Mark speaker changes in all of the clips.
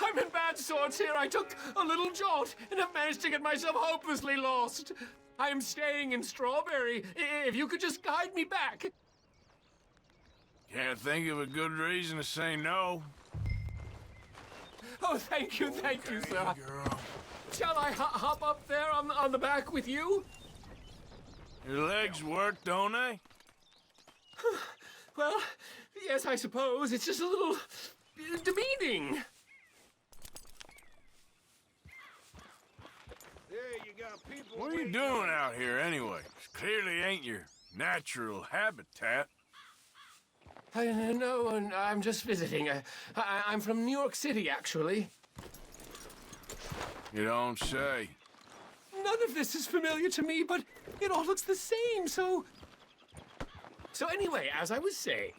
Speaker 1: I'm in bad sorts here. I took a little jaunt and have managed to get myself hopelessly lost. I am staying in Strawberry. If you could just guide me back.
Speaker 2: Can't think of a good reason to say no.
Speaker 1: Oh, thank you, sir.
Speaker 2: Girl.
Speaker 1: Shall I hop up there on the back with you?
Speaker 2: Your legs work, don't they?
Speaker 1: Well, yes, I suppose. It's just a little demeaning.
Speaker 2: What are you doing out here anyway? This clearly ain't your natural habitat.
Speaker 1: No, I'm just visiting. I'm from New York City, actually.
Speaker 2: You don't say.
Speaker 1: None of this is familiar to me, but it all looks the same, so... So anyway, as I was saying...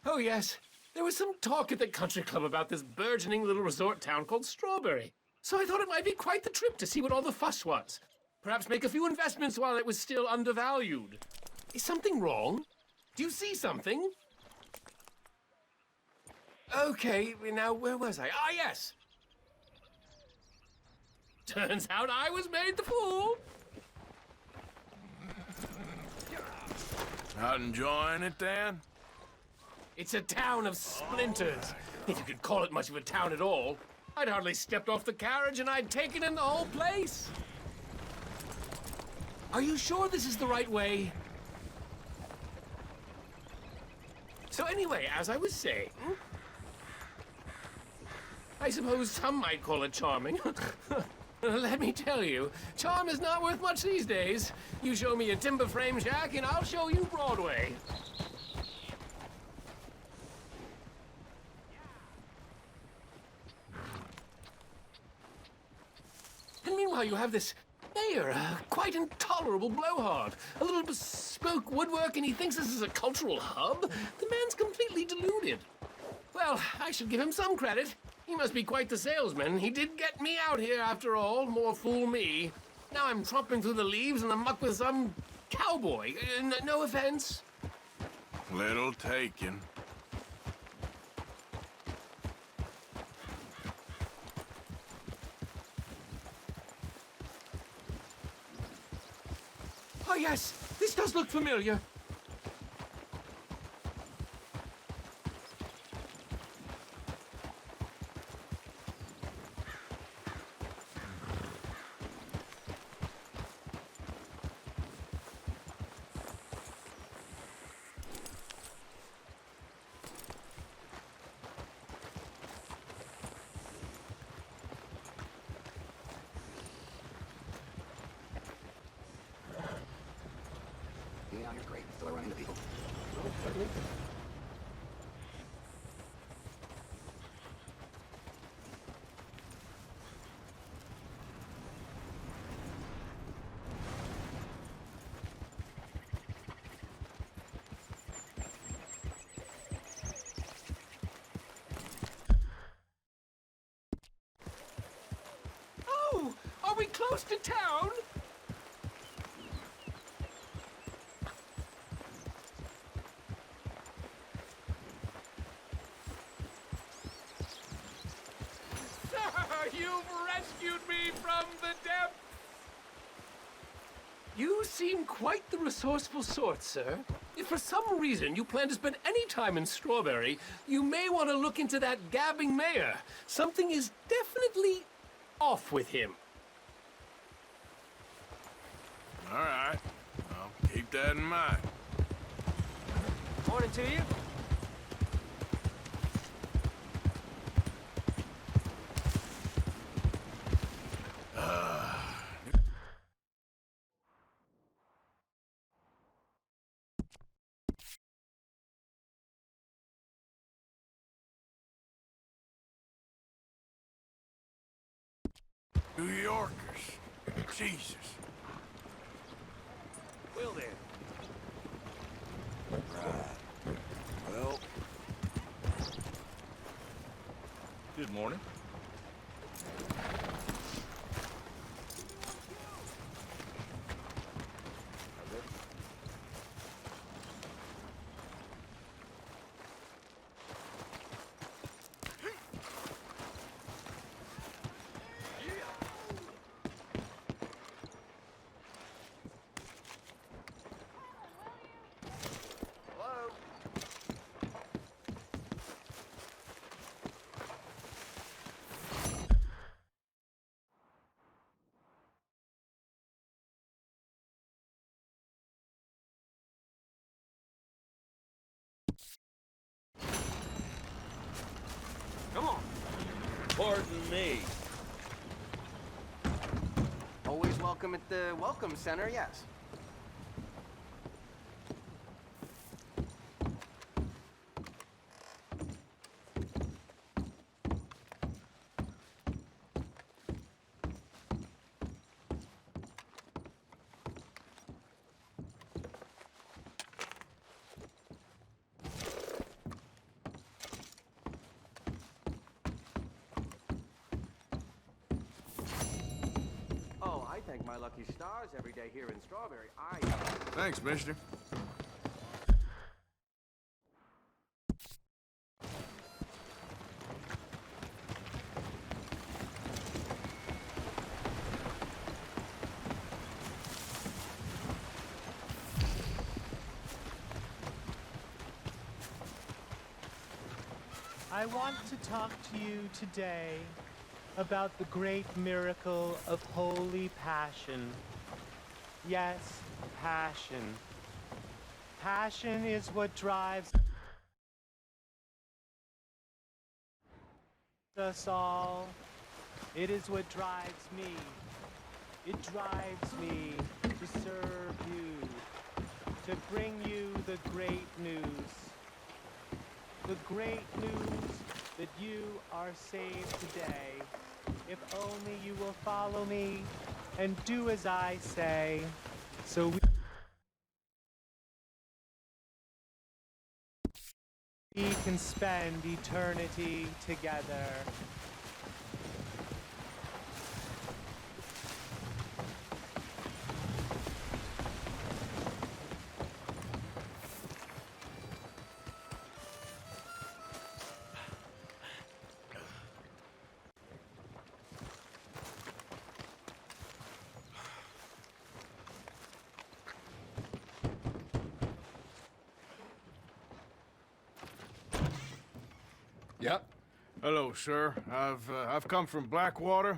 Speaker 1: Oh, yes. There was some talk at the country club about this burgeoning little resort town called Strawberry. So I thought it might be quite the trip to see what all the fuss was. Perhaps make a few investments while it was still undervalued. Is something wrong? Do you see something? Okay, now where was I? Ah, yes! Turns out I was made the fool!
Speaker 2: Not enjoying it, then?
Speaker 1: It's a town of splinters, if you could call it much of a town at all. I'd hardly stepped off the carriage and I'd taken in the whole place. Are you sure this is the right way? So anyway, as I was saying, I suppose some might call it charming. Let me tell you, charm is not worth much these days. You show me a timber frame shack and I'll show you Broadway. And meanwhile, you have this mayor, a quite intolerable blowhard. A little bespoke woodwork, and he thinks this is a cultural hub? The man's completely deluded. Well, I should give him some credit. He must be quite the salesman. He did get me out here, after all. More fool me. Now I'm tromping through the leaves in the muck with some cowboy. No offense.
Speaker 2: Little taken.
Speaker 1: Oh, yes. This does look familiar.
Speaker 3: Yeah, you're great. Still running into people.
Speaker 1: Oh, are we close to town? You've rescued me from the depths! You seem quite the resourceful sort, sir. If for some reason you plan to spend any time in Strawberry, you may want to look into that gabbing mayor. Something is definitely off with him.
Speaker 2: All right. I'll keep that in mind.
Speaker 4: Morning to you.
Speaker 2: New Yorkers. Jesus.
Speaker 4: Will then.
Speaker 2: Right. Well.
Speaker 4: Good morning.
Speaker 5: Come on.
Speaker 4: Pardon me.
Speaker 5: Always welcome at the Welcome Center, yes. I thank my lucky stars every day here in Strawberry.
Speaker 2: Thanks, mister.
Speaker 6: I want to talk to you today about the great miracle of holy passion. Yes, passion. Passion is what drives us all. It is what drives me. It drives me to serve you, to bring you the great news. The great news that you are saved today, if only you will follow me and do as I say, so we can spend eternity together.
Speaker 1: Yep.
Speaker 2: Hello, sir. I've come from Blackwater.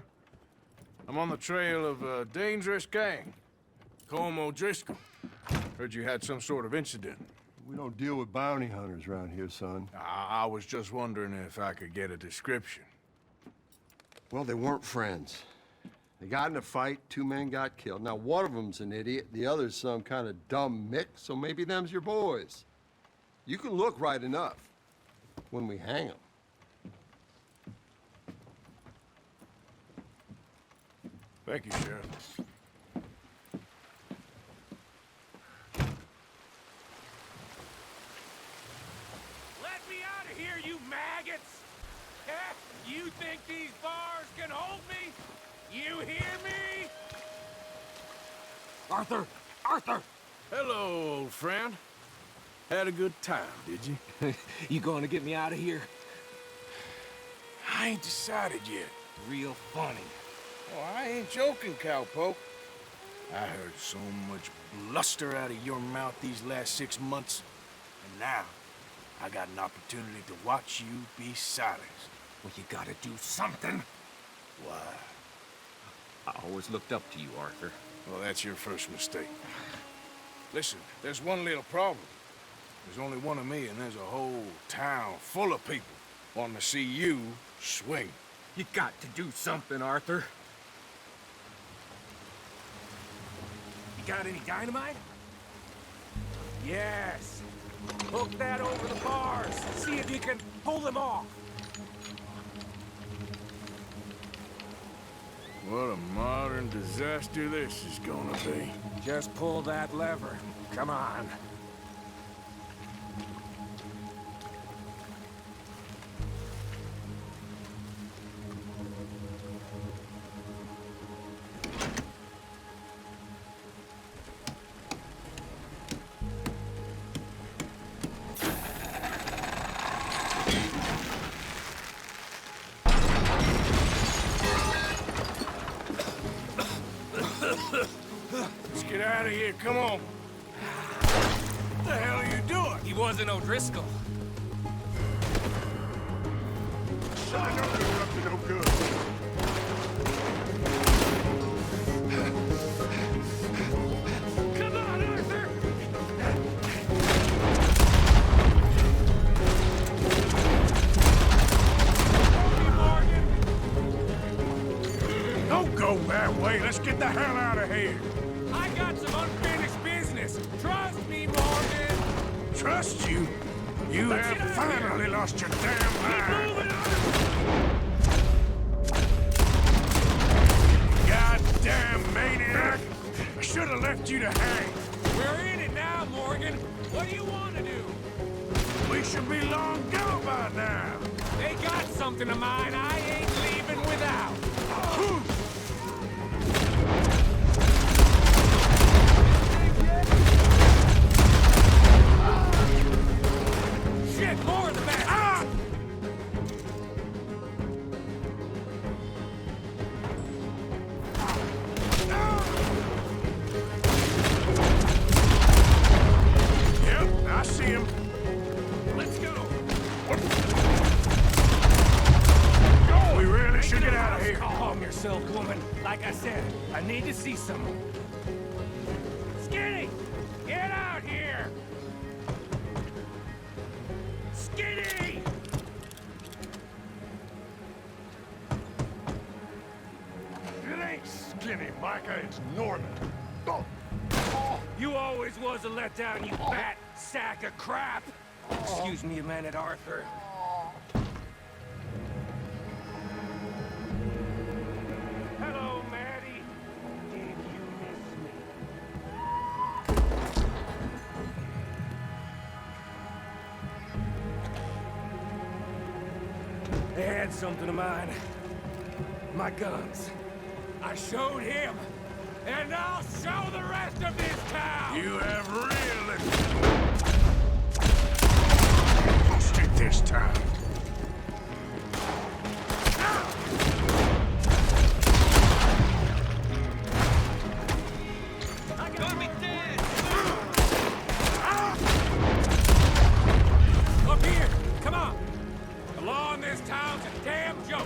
Speaker 2: I'm on the trail of a dangerous gang. Colm O'Driscoll. Heard you had some sort of incident.
Speaker 7: We don't deal with bounty hunters around here, son.
Speaker 2: I was just wondering if I could get a description.
Speaker 7: Well, they weren't friends. They got in a fight, 2 men got killed. Now, one of them's an idiot, the other's some kind of dumb Mick, so maybe them's your boys. You can look right enough when we hang them.
Speaker 2: Thank you, Sheriff.
Speaker 8: Let me out of here, you maggots! You think these bars can hold me? You hear me?
Speaker 5: Arthur! Arthur!
Speaker 2: Hello, old friend. Had a good time, did you?
Speaker 5: You going to get me out of here?
Speaker 2: I ain't decided yet.
Speaker 5: Real funny.
Speaker 2: Oh, I ain't joking, cowpoke. I heard so much bluster out of your mouth these last 6 months. And now, I got an opportunity to watch you be silenced.
Speaker 5: Well, you gotta do something.
Speaker 2: Why?
Speaker 5: I always looked up to you, Arthur.
Speaker 2: Well, that's your first mistake. Listen, there's one little problem. There's only one of me, and there's a whole town full of people wanting to see you swing.
Speaker 5: You got to do something, Arthur. You got any dynamite? Yes. Hook that over the bars. See if you can pull them off.
Speaker 2: What a modern disaster this is gonna be.
Speaker 5: Just pull that lever. Come on.
Speaker 2: Let's get out of here, come on. What the hell are you doing?
Speaker 8: He wasn't O'Driscoll.
Speaker 7: I know you're up to no good.
Speaker 8: Come on, Arthur!
Speaker 2: Let's get the hell out of here.
Speaker 8: I got some unfinished business. Trust me, Morgan.
Speaker 2: Trust you? You
Speaker 8: Let's
Speaker 2: have
Speaker 8: get out of here.
Speaker 2: finally lost your damn mind.
Speaker 8: Moving on.
Speaker 2: Goddamn maniac! I should have left you to hang.
Speaker 8: We're in it now, Morgan. What do you want to do?
Speaker 2: We should be long gone by now.
Speaker 8: They got something of mine I ain't leaving without. Shit, more of the bad.
Speaker 2: Yep, I see him.
Speaker 8: Let's go.
Speaker 2: We really should get out of here.
Speaker 8: Calm yourself, woman. Like I said, I need to see someone. Skinny! Get out here! Skinny!
Speaker 2: It ain't Skinny, Micah. It's Norman. Oh.
Speaker 8: You always was a letdown, you fat sack of crap! Excuse me a minute, Arthur. Hello, Maddie. Did you miss me? They had something of mine. My guns. I showed him, and I'll show the rest of this town!
Speaker 2: You have really lost it this time.
Speaker 8: Up here! Come on! The law in this town's a damn joke!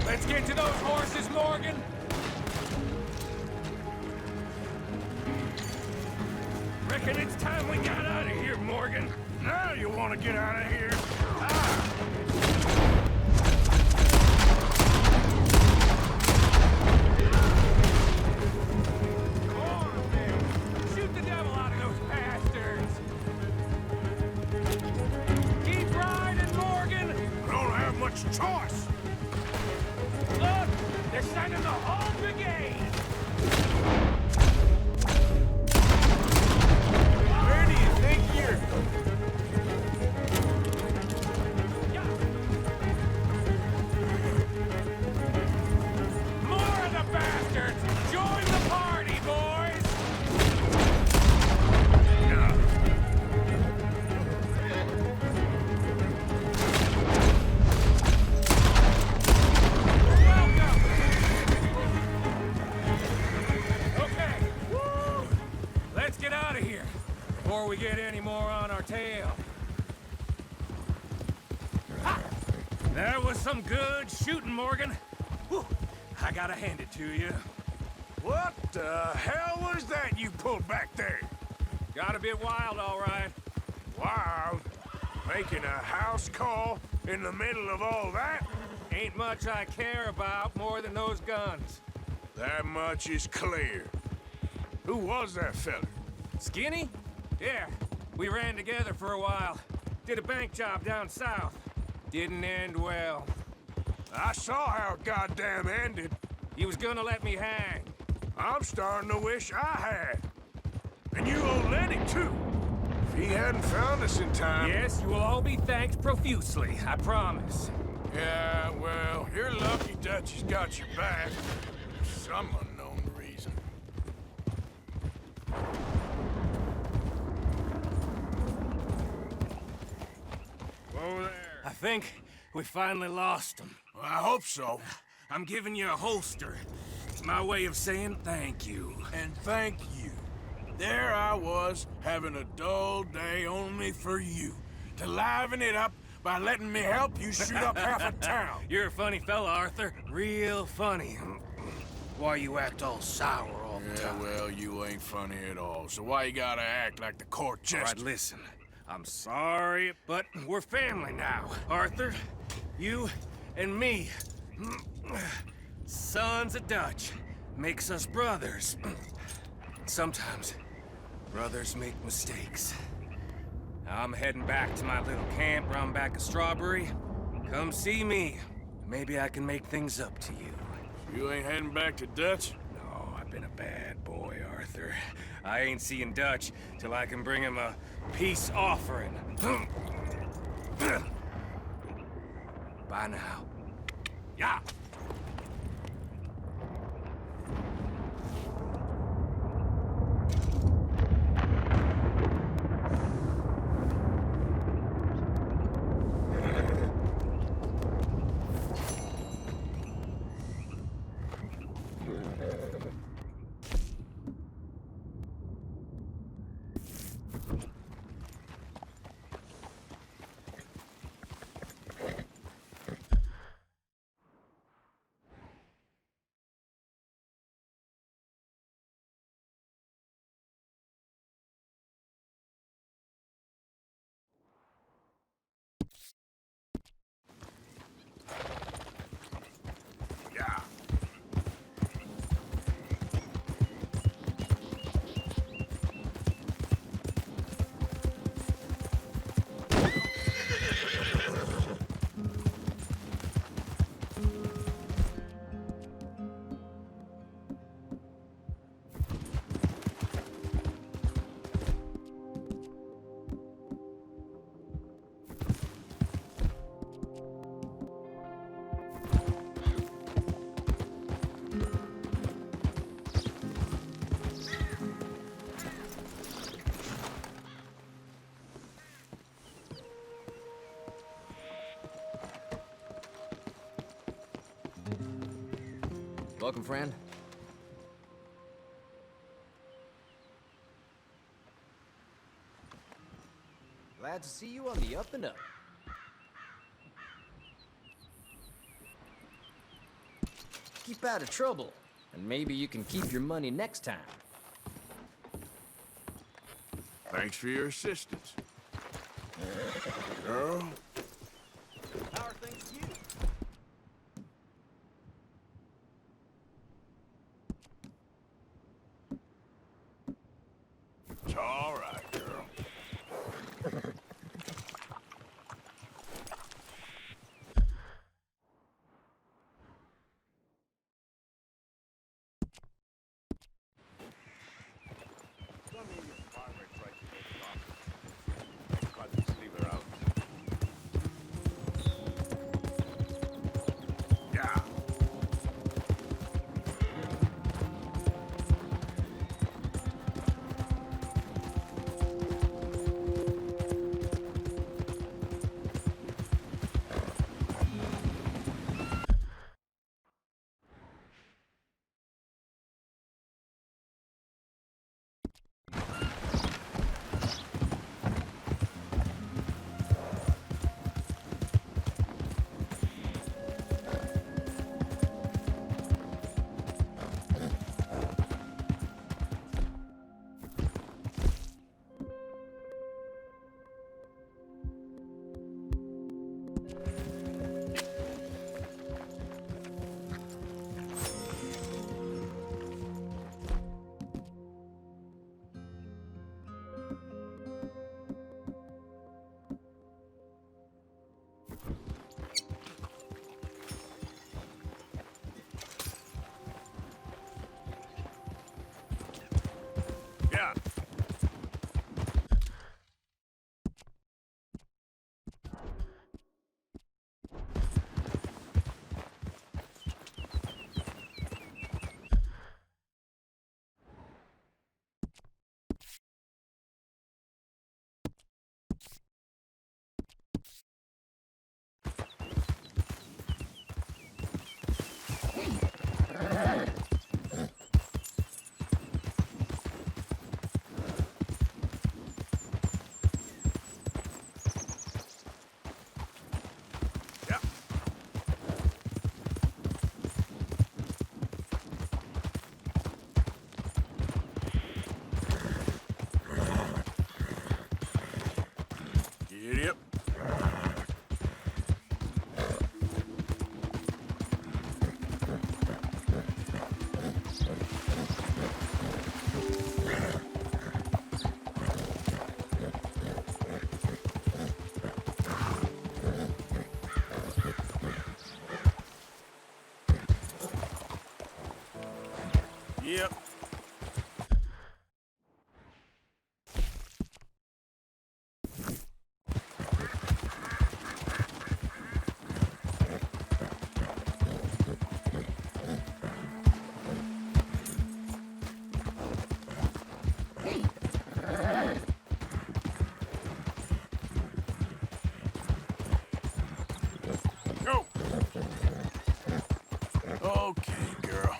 Speaker 8: Let's get to those horses, Morgan! Reckon it's time we got out of here, Morgan.
Speaker 2: Now you want to get out of here?
Speaker 8: Come on, man! Shoot the devil out of those bastards! Keep riding, Morgan!
Speaker 2: I don't have much choice.
Speaker 8: Look! They're sending the whole brigade!
Speaker 2: Where do you think you're...
Speaker 8: More of the bastards! Join the party, boys! Welcome! Okay. Woo! Let's get out of here before we get any more on our tail. Ha! That was some good shooting, Morgan. Whew. I gotta hand it to you.
Speaker 2: What the hell was that you pulled back there?
Speaker 8: Got a bit wild, all right.
Speaker 2: Wild? Making a house call in the middle of all that?
Speaker 8: Ain't much I care about more than those guns.
Speaker 2: That much is clear. Who was that fella?
Speaker 8: Skinny? Yeah, we ran together for a while. Did a bank job down south. Didn't end well.
Speaker 2: I saw how it goddamn ended.
Speaker 8: He was gonna let me hang.
Speaker 2: I'm starting to wish I had. And you owe Lenny, too. If he hadn't found us in time...
Speaker 8: Yes, you will all be thanked profusely, I promise.
Speaker 2: Yeah, well, you're lucky Dutchie's got your back. For some unknown reason. Whoa there.
Speaker 8: I think we finally lost him.
Speaker 2: Well, I hope so.
Speaker 8: I'm giving you a holster. It's my way of saying thank you.
Speaker 2: And thank you. There I was, having a dull day only for you. To liven it up by letting me help you shoot up half a town.
Speaker 8: You're a funny fella, Arthur. Real funny. Why you act all sour all the
Speaker 2: Yeah,
Speaker 8: time?
Speaker 2: well, you ain't funny at all. So why you gotta act like the court
Speaker 8: All right,
Speaker 2: jester?
Speaker 8: listen. I'm sorry, but we're family now. Arthur, you and me. Sons of Dutch makes us brothers. Sometimes, brothers make mistakes. I'm heading back to my little camp round back of Strawberry. Come see me. Maybe I can make things up to you.
Speaker 2: You ain't heading back to Dutch?
Speaker 8: No, I've been a bad boy, Arthur. I ain't seeing Dutch till I can bring him a peace offering. Bye now. Yeah.
Speaker 3: Welcome, friend. Glad to see you on the up and up. Keep out of trouble, and maybe you can keep your money next time.
Speaker 2: Thanks for your assistance. Girl?
Speaker 5: How are things with you?
Speaker 2: It's all right, girl. Yeah. Yeah. Yep. Yep. Go. Okay, girl.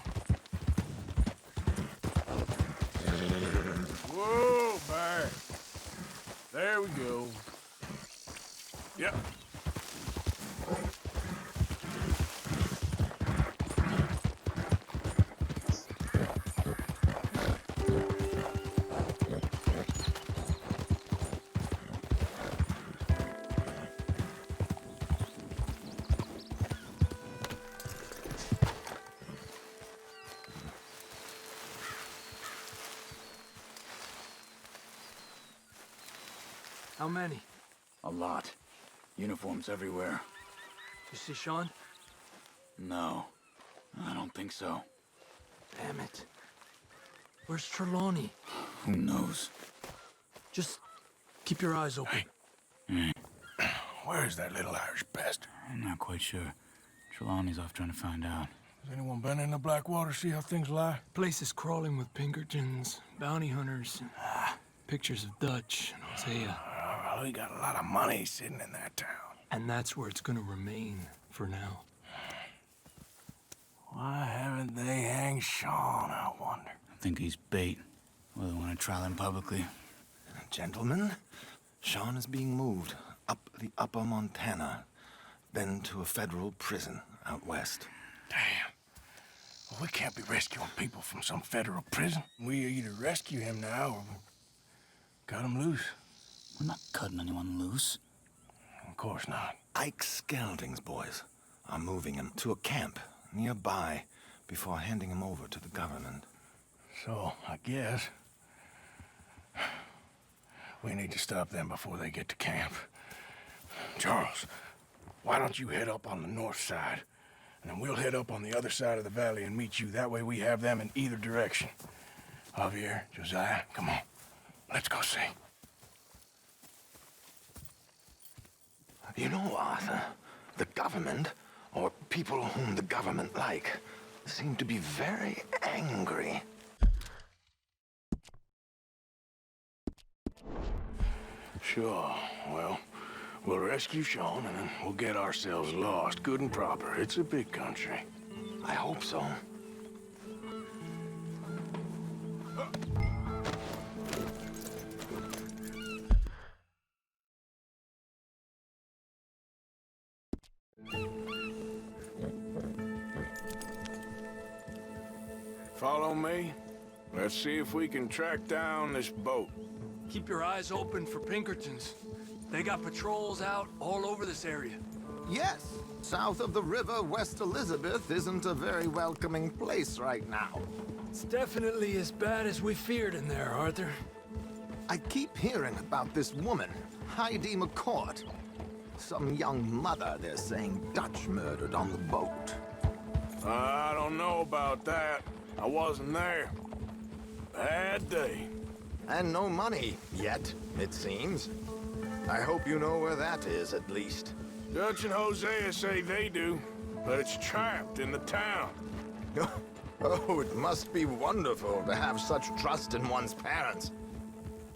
Speaker 2: Whoa, Bear. There we go. Yep.
Speaker 5: How many?
Speaker 9: A lot. Uniforms everywhere.
Speaker 5: You see Sean?
Speaker 9: No, I don't think so.
Speaker 5: Damn it. Where's Trelawney?
Speaker 9: Who knows?
Speaker 5: Just keep your eyes open.
Speaker 2: Where is that little Irish bastard?
Speaker 9: I'm not quite sure. Trelawney's off trying to find out.
Speaker 2: Has anyone been in the Blackwater, see how things lie?
Speaker 5: Place is crawling with Pinkertons, bounty hunters, and pictures of Dutch and Hosea.
Speaker 2: Well, we got a lot of money sitting in that town.
Speaker 5: And that's where it's gonna remain for now.
Speaker 2: Why haven't they hanged Sean, I wonder?
Speaker 9: I think he's bait. Well, they want to trial him publicly.
Speaker 10: Gentlemen, Sean is being moved up the upper Montana, then to a federal prison out west.
Speaker 2: Damn. Well, we can't be rescuing people from some federal prison. We either rescue him now or cut him loose.
Speaker 9: We're not cutting anyone loose.
Speaker 2: Of course not.
Speaker 10: Ike Skelding's boys are moving him to a camp nearby before handing him over to the government.
Speaker 2: So, I guess we need to stop them before they get to camp. Charles, why don't you head up on the north side, and then we'll head up on the other side of the valley and meet you. That way we have them in either direction. Javier, Josiah, come on. Let's go see.
Speaker 10: You know, Arthur, the government, or people whom the government like, seem to be very angry.
Speaker 2: Sure. Well, we'll rescue Sean, and then we'll get ourselves lost, good and proper. It's a big country.
Speaker 10: I hope so.
Speaker 2: Follow me. Let's see if we can track down this boat.
Speaker 5: Keep your eyes open for Pinkertons. They got patrols out all over this area.
Speaker 10: Yes, south of the river, West Elizabeth isn't a very welcoming place right now.
Speaker 5: It's definitely as bad as we feared in there, Arthur.
Speaker 10: I keep hearing about this woman, Heidi McCourt. Some young mother, they're saying, Dutch murdered on the boat.
Speaker 2: I don't know about that. I wasn't there. Bad day.
Speaker 10: And no money yet, it seems. I hope you know where that is, at least.
Speaker 2: Dutch and Hosea say they do, but it's trapped in the town.
Speaker 10: Oh, it must be wonderful to have such trust in one's parents.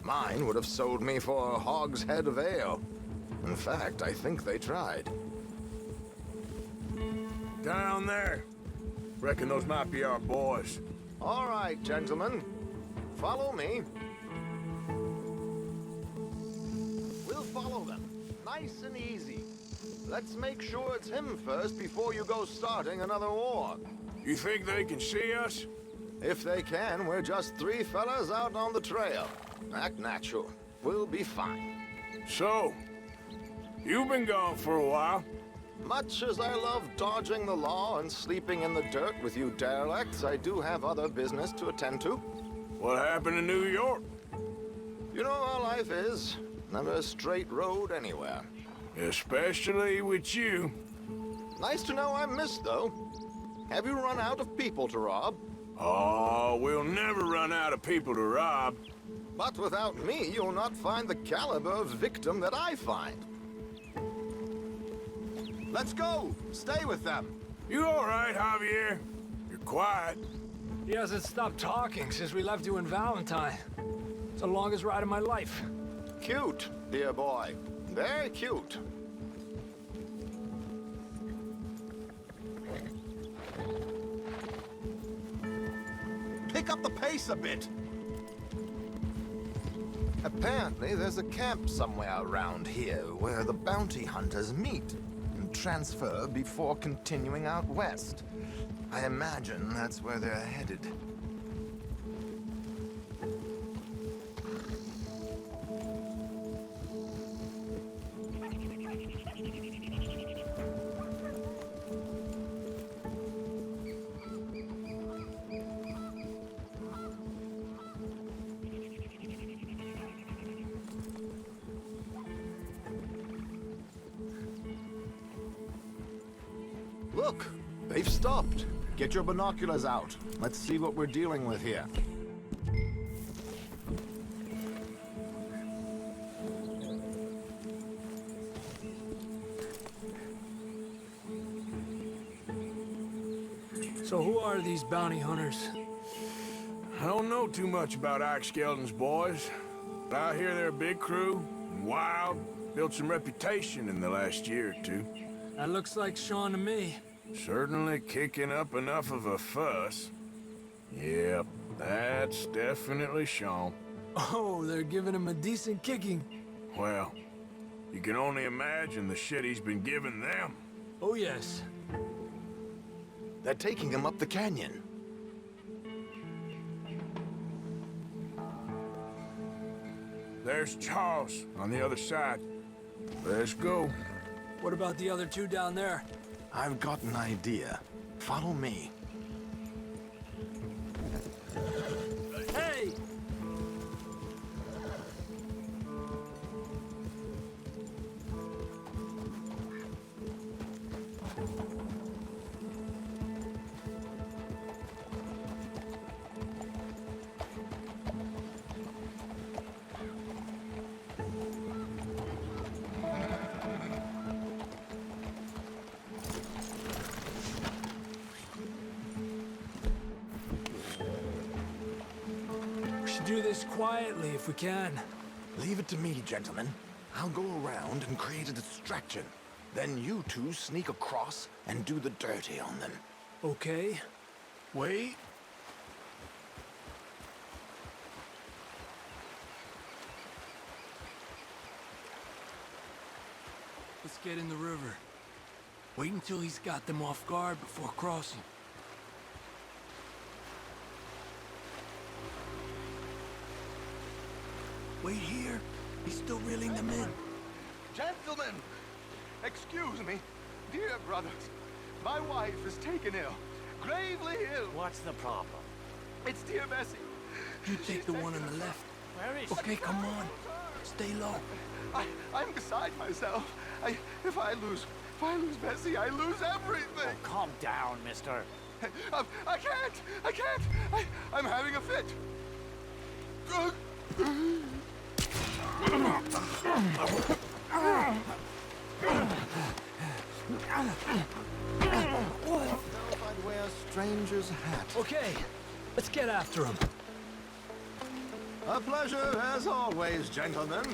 Speaker 10: Mine would have sold me for a hogshead of ale. In fact, I think they tried.
Speaker 2: Down there. Reckon those might be our boys.
Speaker 10: All right, gentlemen. Follow me. We'll follow them. Nice and easy. Let's make sure it's him first before you go starting another war.
Speaker 2: You think they can see us?
Speaker 10: If they can, we're just three fellas out on the trail. Act natural. We'll be fine.
Speaker 2: So, you've been gone for a while.
Speaker 10: Much as I love dodging the law and sleeping in the dirt with you derelicts, I do have other business to attend to.
Speaker 2: What happened in New York?
Speaker 10: You know how life is. Never a straight road anywhere.
Speaker 2: Especially with you.
Speaker 10: Nice to know I'm missed, though. Have you run out of people to rob?
Speaker 2: Oh, we'll never run out of people to rob.
Speaker 10: But without me, you'll not find the caliber of victim that I find. Let's go! Stay with them!
Speaker 2: You all right, Javier? You're quiet.
Speaker 5: He hasn't stopped talking since we left you in Valentine. It's the longest ride of my life.
Speaker 10: Cute, dear boy. Very cute. Pick up the pace a bit. Apparently, there's a camp somewhere around here where the bounty hunters meet and transfer before continuing out west. I imagine that's where they're headed. Look, they've stopped. Get your binoculars out. Let's see what we're dealing with here.
Speaker 5: So who are these bounty hunters?
Speaker 2: I don't know too much about Ike Skeldon's boys, but I hear they're a big crew, and wild, built some reputation in the last year or two.
Speaker 5: That looks like Sean to me.
Speaker 2: Certainly kicking up enough of a fuss. Yep, that's definitely Sean.
Speaker 5: Oh, they're giving him a decent kicking.
Speaker 2: Well, you can only imagine the shit he's been giving them.
Speaker 5: Oh, yes.
Speaker 10: They're taking him up the canyon.
Speaker 2: There's Charles on the other side. Let's go.
Speaker 5: What about the other two down there?
Speaker 10: I've got an idea. Follow me.
Speaker 5: Hey! Do this quietly if we can.
Speaker 10: Leave it to me, gentlemen. I'll go around and create a distraction. Then you two sneak across and do the dirty on them.
Speaker 5: Okay. Wait. Let's get in the river. Wait until he's got them off guard before crossing. Wait here. He's still reeling them in.
Speaker 11: Gentlemen, excuse me. Dear brothers, my wife is taken ill. Gravely ill.
Speaker 6: What's the problem?
Speaker 11: It's dear Bessie.
Speaker 5: You take the one on the left.
Speaker 6: Where is she?
Speaker 5: Okay, come on. Stay low.
Speaker 11: I'm beside myself. If I lose Bessie, I lose everything.
Speaker 6: Oh, calm down, mister.
Speaker 11: I can't. I'm having a fit.
Speaker 10: I'd wear a stranger's hat.
Speaker 5: Okay, let's get after him.
Speaker 10: A pleasure as always, gentlemen.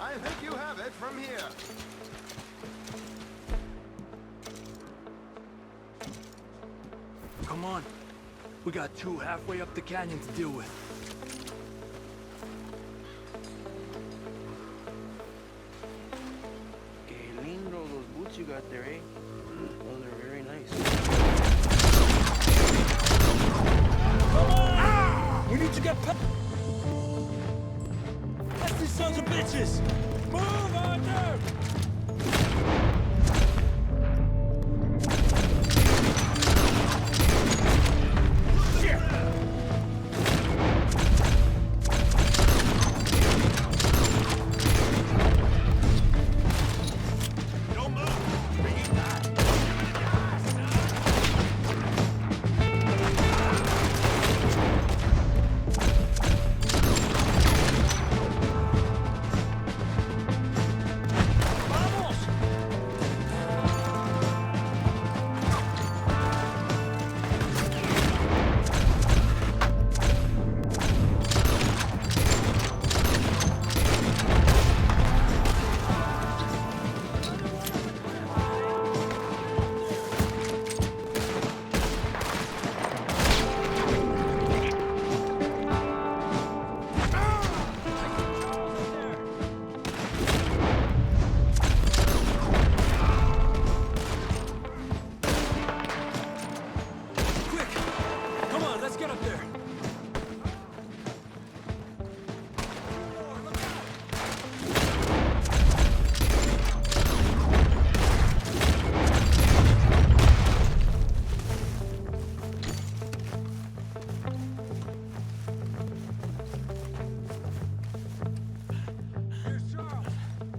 Speaker 10: I think you have it from here.
Speaker 5: Come on. We got two halfway up the canyon to deal with.
Speaker 12: Que lindo those boots you got there, eh? Those are very nice.
Speaker 6: We need to get past these sons of bitches! Move, Arthur!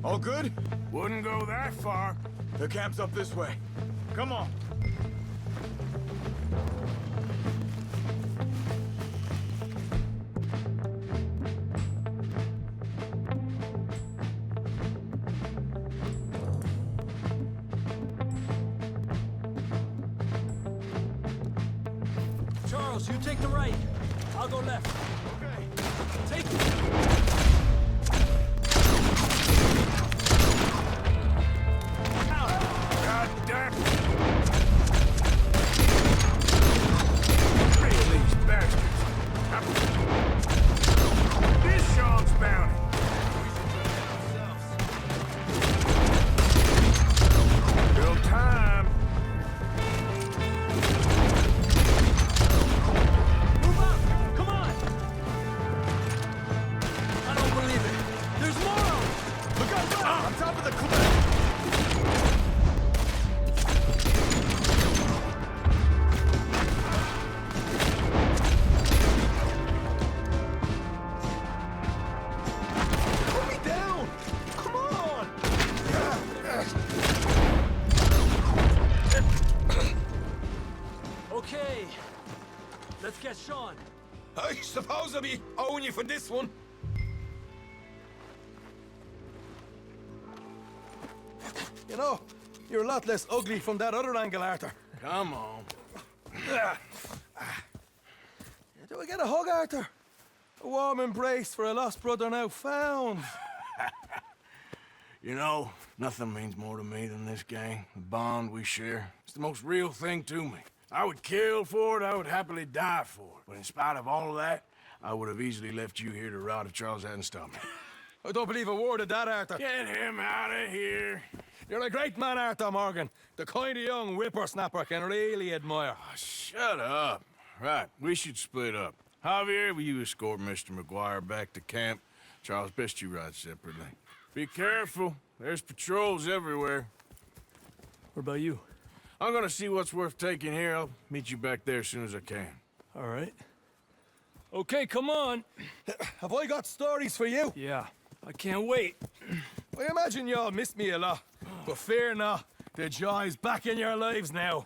Speaker 9: All good?
Speaker 2: Wouldn't go that far.
Speaker 9: The camp's up this way. Come on.
Speaker 5: Charles, you take the right. I'll go left.
Speaker 2: Okay.
Speaker 5: Take it.
Speaker 2: God damn it! Three of these bastards. This Sean's bounty. Still time.
Speaker 5: Move up! Come on! I don't believe it. There's more of them!
Speaker 9: Look out there! On top of the cliff! Put me down! Come on!
Speaker 5: Okay. Let's get Sean.
Speaker 9: I suppose I'll be owing you for this one.
Speaker 13: You know, you're a lot less ugly from that other angle, Arthur.
Speaker 2: Come on.
Speaker 13: Do I get a hug, Arthur? A warm embrace for a lost brother now found.
Speaker 2: You know, nothing means more to me than this gang, the bond we share. It's the most real thing to me. I would kill for it, I would happily die for it. But in spite of all of that, I would have easily left you here to rot if Charles hadn't stopped me.
Speaker 13: I don't believe a word of that, Arthur.
Speaker 2: Get him out of here.
Speaker 13: You're a great man, Arthur Morgan. The kind of young whippersnapper I can really admire.
Speaker 2: Oh, shut up. Right, we should split up. Javier, will you escort Mr. MacGuire back to camp? Charles, best you ride separately. Be careful. There's patrols everywhere.
Speaker 5: What about you?
Speaker 2: I'm gonna see what's worth taking here. I'll meet you back there as soon as I can.
Speaker 5: All right. Okay, come on.
Speaker 13: Have I got stories for you?
Speaker 5: Yeah, I can't wait.
Speaker 13: I imagine y'all missed me a lot. But fear not, the joy's back in your lives now.